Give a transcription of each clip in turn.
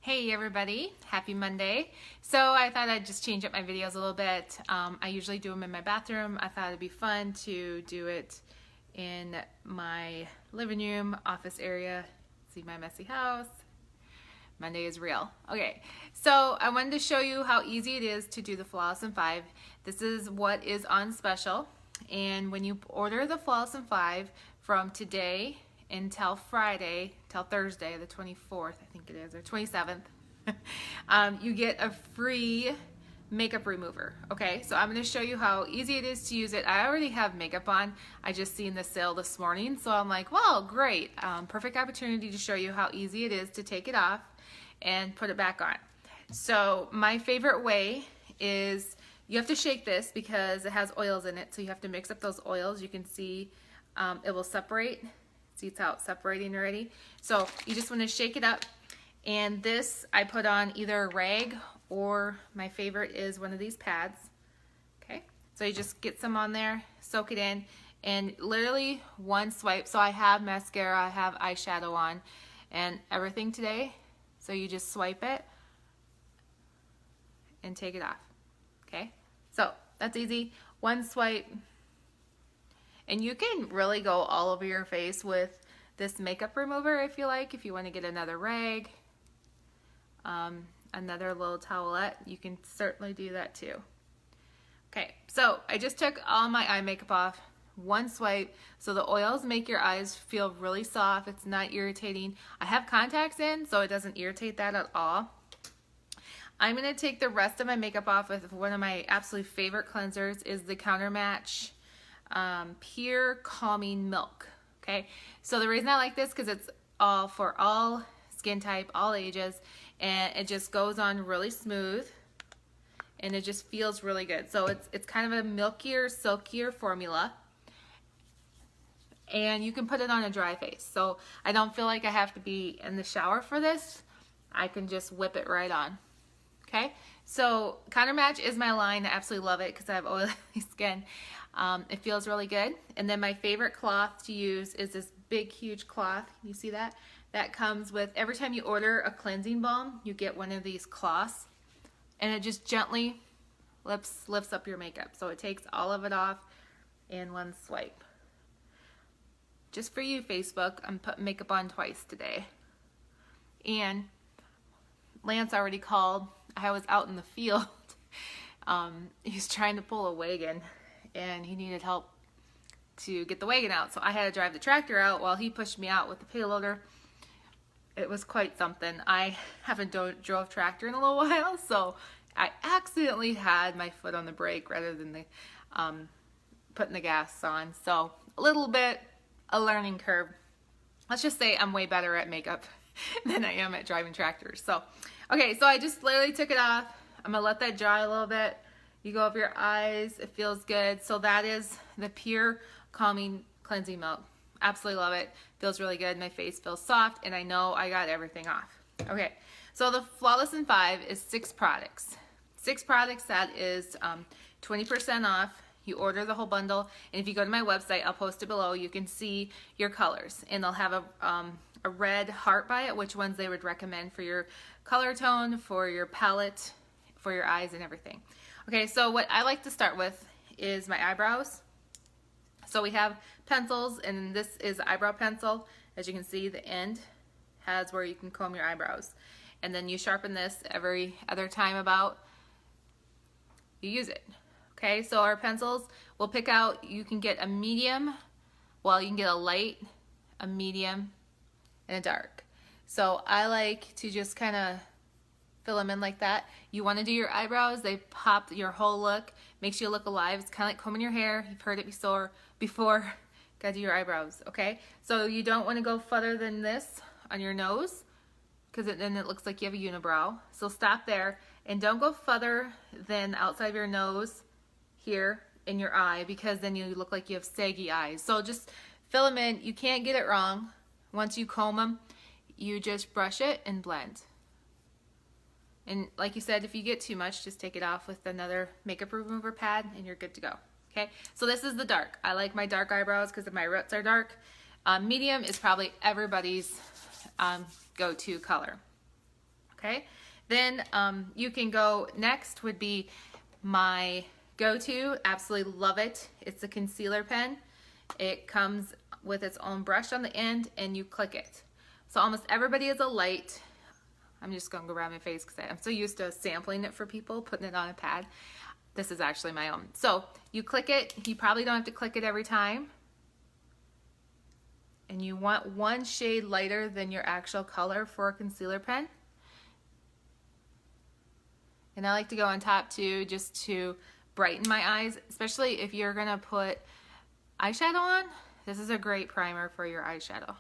Hey everybody, happy Monday. So I thought I'd just change up my videos a little bit. I usually do them in my bathroom. I thought it'd be fun to do it in my living room, office area. See my messy house. Monday is real. Okay, so I wanted to show you how easy it is to do the Flawless in 5. This is what is on special. And when you order the Flawless in 5 from today until Friday, till Thursday, the 24th, I think it is, or 27th, you get a free makeup remover. Okay, so I'm going to show you how easy it is to use it. I already have makeup on. I just seen the sale this morning, so I'm like, well, great. Perfect opportunity to show you how easy it is to take it off and put it back on. So my favorite way is you have to shake this because it has oils in it, so you have to mix up those oils. You can see it will separate. See, it's out separating already. So you just want to shake it up. And this I put on either a rag or my favorite is one of these pads. Okay, so you just get some on there, soak it in, and literally one swipe. So I have mascara, I have eyeshadow on, and everything today. So you just swipe it and take it off. Okay, so that's easy. One swipe. And you can really go all over your face with this makeup remover if you like. If you want to get another rag, another little towelette, you can certainly do that too. Okay, so I just took all my eye makeup off, one swipe. So the oils make your eyes feel really soft. It's not irritating. I have contacts in, so it doesn't irritate that at all. I'm going to take the rest of my makeup off with one of my absolute favorite cleansers is the Counter Match Pure Calming Milk. Okay, so the reason I like this because it's all for all skin type, all ages, and it just goes on really smooth and it just feels really good. So it's kind of a milkier, silkier formula, and you can put it on a dry face. So I don't feel like I have to be in the shower for this. I can just whip it right on. Okay, so Counter Match is my line. I absolutely love it because I have oily skin. It feels really good. And then my favorite cloth to use is this big, huge cloth. You see that? That comes with, every time you order a cleansing balm, you get one of these cloths. And it just gently lifts up your makeup. So it takes all of it off in one swipe. Just for you, Facebook, I'm putting makeup on twice today. And Lance already called. I was out in the field. He's trying to pull a wagon and he needed help to get the wagon out. So I had to drive the tractor out while he pushed me out with the payloader. It was quite something. I haven't drove tractor in a little while, so I accidentally had my foot on the brake rather than the putting the gas on. So a little bit a learning curve. Let's just say I'm way better at makeup than I am at driving tractors. So, okay, so I just literally took it off. I'm gonna let that dry a little bit. You go over your eyes, it feels good. So that is the Pure Calming Cleansing Milk. Absolutely love it. Feels really good. My face feels soft, and I know I got everything off. Okay, so the Flawless in 5 is 6 products. 6 products, that is 20% off. You order the whole bundle, and if you go to my website, I'll post it below, you can see your colors, and they'll have a red heart by it, which ones they would recommend for your color tone, for your palette, for your eyes, and everything. Okay, so what I like to start with is my eyebrows. So we have pencils, and this is eyebrow pencil. As you can see, the end has where you can comb your eyebrows. And then you sharpen this every other time about you use it. Okay, so our pencils, we'll pick out, you can get a medium, well, you can get a light, a medium, and a dark. So I like to just kind of fill them in like that. You want to do your eyebrows, they pop your whole look, makes you look alive. It's kind of like combing your hair. You've heard it before. Gotta do your eyebrows, okay? So you don't want to go further than this on your nose because then it looks like you have a unibrow. So stop there and don't go further than outside of your nose here in your eye because then you look like you have saggy eyes. So just fill them in. You can't get it wrong. Once you comb them, you just brush it and blend. And like you said, if you get too much, just take it off with another makeup remover pad and you're good to go. Okay, so this is the dark. I like my dark eyebrows because my roots are dark. Medium is probably everybody's go-to color. Okay, then you can go, next would be my go-to, absolutely love it. It's a concealer pen. It comes with its own brush on the end and you click it. So almost everybody is a light. I'm just gonna go around my face because I'm so used to sampling it for people, putting it on a pad. This is actually my own. So you click it, you probably don't have to click it every time. And you want one shade lighter than your actual color for a concealer pen. And I like to go on top too, just to brighten my eyes, especially if you're gonna put eyeshadow on. This is a great primer for your eyeshadow.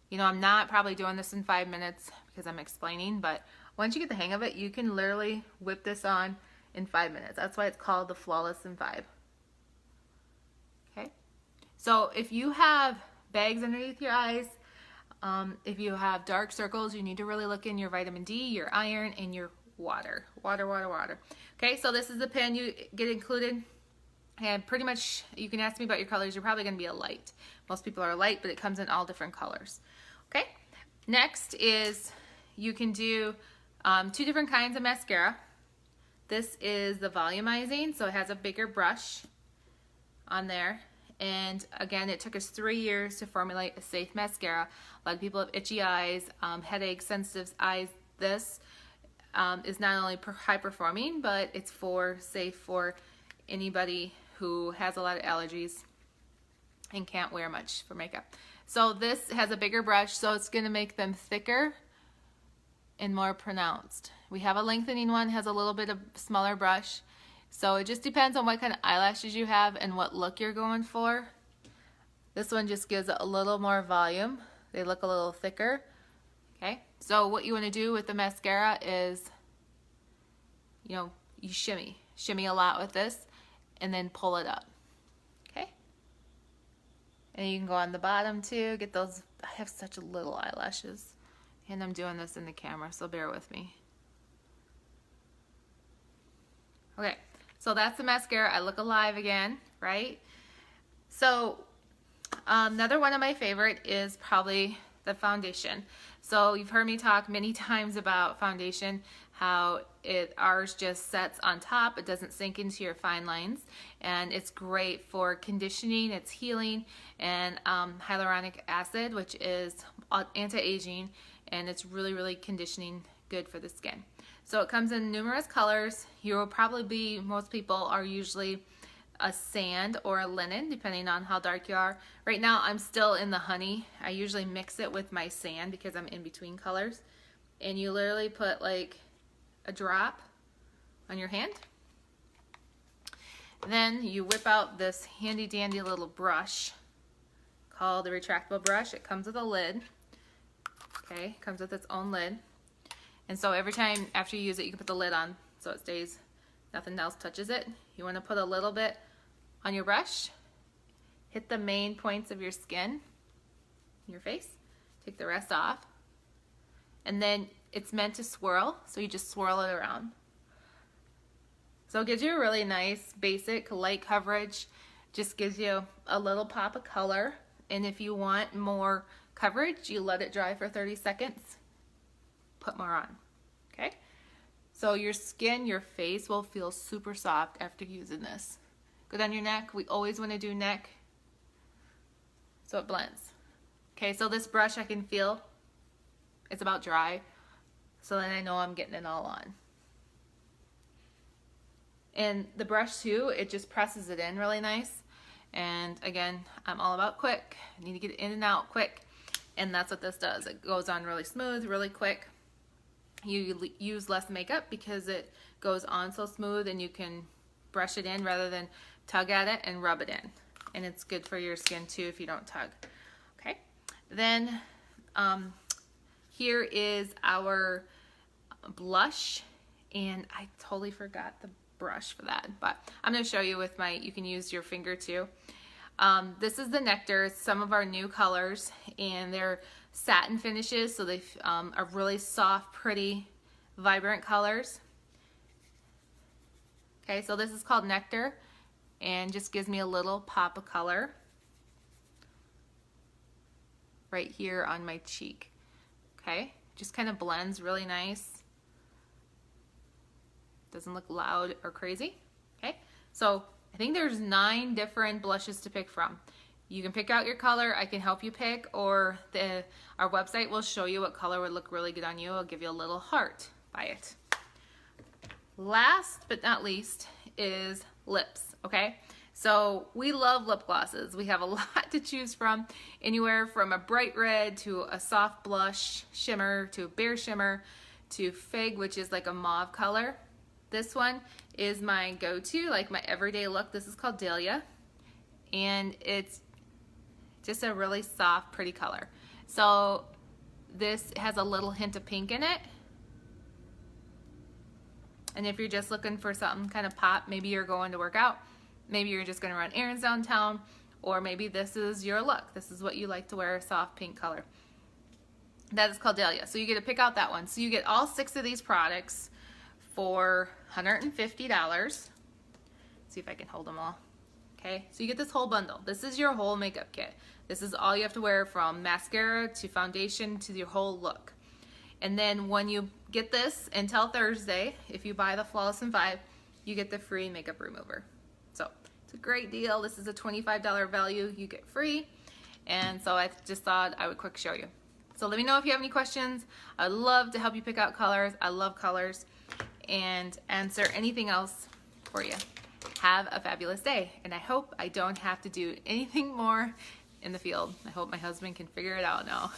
You know, I'm not probably doing this in 5 minutes because I'm explaining, but once you get the hang of it, you can literally whip this on in 5 minutes. That's why it's called the Flawless in 5. Okay, so if you have bags underneath your eyes, if you have dark circles, you need to really look in your vitamin D, your iron, and your water. Water. Okay, so this is the pen you get included. And pretty much, you can ask me about your colors. You're probably going to be a light. Most people are light, but it comes in all different colors. Okay, next is you can do 2 different kinds of mascara. This is the Volumizing, so it has a bigger brush on there. And again, it took us 3 years to formulate a safe mascara. A lot of people have itchy eyes, headaches, sensitive eyes. This is not only high performing, but it's safe for anybody who has a lot of allergies and can't wear much for makeup. So this has a bigger brush, so it's going to make them thicker and more pronounced. We have a lengthening one, has a little bit of smaller brush. So it just depends on what kind of eyelashes you have and what look you're going for. This one just gives it a little more volume. They look a little thicker. Okay, so what you want to do with the mascara is, you know, you shimmy a lot with this and then pull it up. Okay, and you can go on the bottom too, get those. I have such little eyelashes and I'm doing this in the camera, so bear with me. Okay, so that's the mascara. I look alive again, right? So another one of my favorite is probably the foundation. So you've heard me talk many times about foundation, how ours just sets on top. It doesn't sink into your fine lines, and it's great for conditioning, it's healing, and hyaluronic acid, which is anti-aging, and it's really conditioning, good for the skin. So it comes in numerous colors. You will probably be, most people are usually a sand or a linen, depending on how dark you are. Right now I'm still in the honey. I usually mix it with my sand because I'm in between colors. And you literally put like a drop on your hand. Then you whip out this handy dandy little brush called the retractable brush. It comes with a lid. Okay, it comes with its own lid. And so every time after you use it, you can put the lid on so it stays, nothing else touches it. You want to put a little bit on your brush, hit the main points of your skin, your face, take the rest off, and then it's meant to swirl, so you just swirl it around. So it gives you a really nice basic light coverage, just gives you a little pop of color, and if you want more coverage, you let it dry for 30 seconds, put more on. Okay, so your skin, your face will feel super soft after using this. Go down your neck. We always want to do neck so it blends. Okay, so this brush I can feel it's about dry, so then I know I'm getting it all on. And the brush too, it just presses it in really nice. And again, I'm all about quick. I need to get it in and out quick, and that's what this does. It goes on really smooth, really quick. You use less makeup because it goes on so smooth, and you can brush it in rather than tug at it and rub it in. And it's good for your skin too if you don't tug. Okay, then here is our blush, and I totally forgot the brush for that, but I'm going to show you with my, you can use your finger too. This is the Nectar. It's some of our new colors, and they're satin finishes, so they are really soft, pretty, vibrant colors. Okay, so this is called Nectar, and just gives me a little pop of color right here on my cheek. Okay, Just kind of blends really nice. Doesn't look loud or crazy. Okay, so I think there's 9 different blushes to pick from. You can pick out your color. I can help you pick, or our website will show you what color would look really good on you. I'll give you a little heart by it. Last but not least is lips, okay? So we love lip glosses. We have a lot to choose from, anywhere from a bright red to a soft blush shimmer to a bare shimmer to fig, which is like a mauve color. This one is my go-to, like my everyday look. This is called Dahlia, and it's just a really soft, pretty color. So this has a little hint of pink in it. And if you're just looking for something kind of pop, maybe you're going to work out, maybe you're just gonna run errands downtown, or maybe this is your look. This is what you like to wear, a soft pink color. That is called Dahlia. So you get to pick out that one. So you get all 6 of these products for $150. See if I can hold them all. Okay, so you get this whole bundle. This is your whole makeup kit. This is all you have to wear, from mascara to foundation to your whole look. And then when you get this until Thursday, if you buy the Flawless in 5, you get the free makeup remover. So it's a great deal. This is a $25 value. You get free. And so I just thought I would quick show you. So let me know if you have any questions. I'd love to help you pick out colors. I love colors, and answer anything else for you. Have a fabulous day, and I hope I don't have to do anything more in the field. I hope my husband can figure it out now.